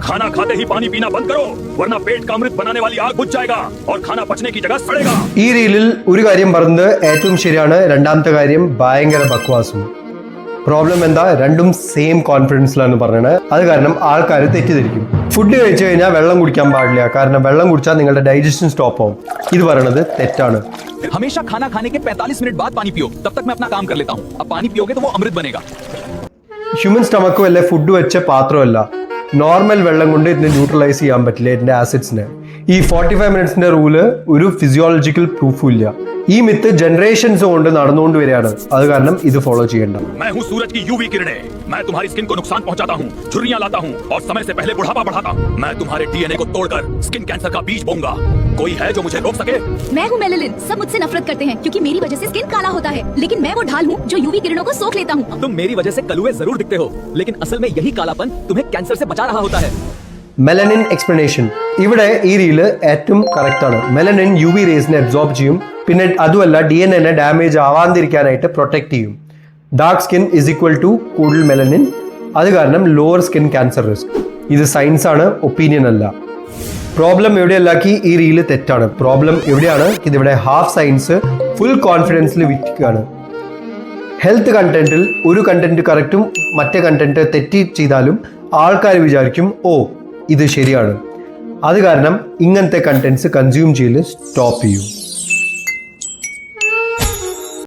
खाना खाते ही पानी पीना बंद करो, वरना पेट का अमृत बनाने वाली आग बुझ जाएगा और खाना पचने की जगह सड़ेगा. ഈ റീലിൽ ഒരു കാര്യം പറഞ്ഞത് ഏറ്റവും ശരിയാണ്, രണ്ടാമത്തെ കാര്യം ഭയങ്കര ബക്വാസും. പ്രോബ്ലം എന്താ, രണ്ടും സെയിം കോൺഫിഡൻസിലാണ് പറഞ്ഞത്. അത് കാരണം ആൾക്കാർ തെറ്റിദ്ധരിക്കും. ഫുഡ് കഴിച്ചു കഴിഞ്ഞാൽ വെള്ളം കുടിക്കാൻ പാടില്ല, കാരണം വെള്ളം കുടിച്ചാൽ നിങ്ങളുടെ ഡൈജഷൻ സ്റ്റോപ്പ് ആവും. ഇത് പറയണത് തെറ്റാണ്. हमेशा खाना खाने के 45 मिनट बाद पानी पियो, तब तक मैं अपना काम कर लेता हूँ. अब पानी पियोगे तो वो अमृत बनेगा. ഹ്യൂമൻ സ്റ്റമക്കും അല്ലെ ഫുഡ് വെച്ച പാത്രമല്ല. നോർമൽ വെള്ളം കൊണ്ട് ഇതിനെ ന്യൂട്രലൈസ് ചെയ്യാൻ പറ്റില്ല ഇതിന്റെ ആസിഡ്സിനെ. ഈ 45 മിനിറ്റ്സിന്റെ റൂള് ഒരു ഫിസിയോളജിക്കൽ പ്രൂഫും ഇല്ല. ഈ മിത്ത് ജനറേഷൻസ് കൊണ്ട് നടന്നുകൊണ്ട് വരികയാണ്. അത് കാരണം ഇത് ഫോളോ ചെയ്യേണ്ട. मैं हूँ सूरज की यूवी किरणें, मैं तुम्हारी स्किन को नुकसान पहुंचाता हूँ, झुर्रियां लाता हूँ और समय से पहले बुढ़ापा बढ़ाता हूँ. मैं तुम्हारे डीएनए को तोड़कर स्किन कैंसर का बीज बोऊंगा. कोई है जो मुझे रोक सके? मैं हूँ मेलेलिन. सब मुझसे नफरत करते हैं क्योंकि मेरी वजह से स्किन काला होता है, लेकिन मैं वो ढाल हूँ जो यूवी किरणों को सोख लेता हूँ. तुम मेरी वजह से कलुए जरूर दिखते हो, लेकिन असल में यही कालापन तुम्हें कैंसर से बचा रहा होता है. മെലനിൻ എക്സ്പ്ലനേഷൻ ഇവിടെ ഈ റീല് ഏറ്റവും കറക്റ്റ് ആണ്. മെലനിൻ യു വി റേസിനെ അബ്സോർബ് ചെയ്യും, പിന്നെ അതുമല്ല DNA ഡാമേജ് ആവാതിരിക്കാനായിട്ട് പ്രൊട്ടക്ട് ചെയ്യും. Dark skin is equal to കൂടുതൽ മെലനിൻ, അത് കാരണം ലോവർ സ്കിൻ ക്യാൻസർ റിസ്ക്. ഇത് സയൻസ് ആണ്, ഒപ്പീനിയൻ അല്ല. പ്രോബ്ലം എവിടെയല്ലാക്കി ഈ റീല് തെറ്റാണ്. പ്രോബ്ലം എവിടെയാണ്, ഇതിവിടെ ഹാഫ് സയൻസ് ഫുൾ കോൺഫിഡൻസിൽ വിറ്റിക്കുകയാണ്. ഹെൽത്ത് കണ്ടന്റിൽ ഒരു കണ്ടന്റ് കറക്റ്റും മറ്റേ കണ്ടന്റ് തെറ്റി ചെയ്താലും ആൾക്കാർ വിചാരിക്കും ഓ ഇത് ശരിയാണ്. അത് കാരണം ഇങ്ങനത്തെ കണ്ടന്റ്സ് കൺസ്യൂം ചെയ്യൽ സ്റ്റോപ്പ് ചെയ്യും.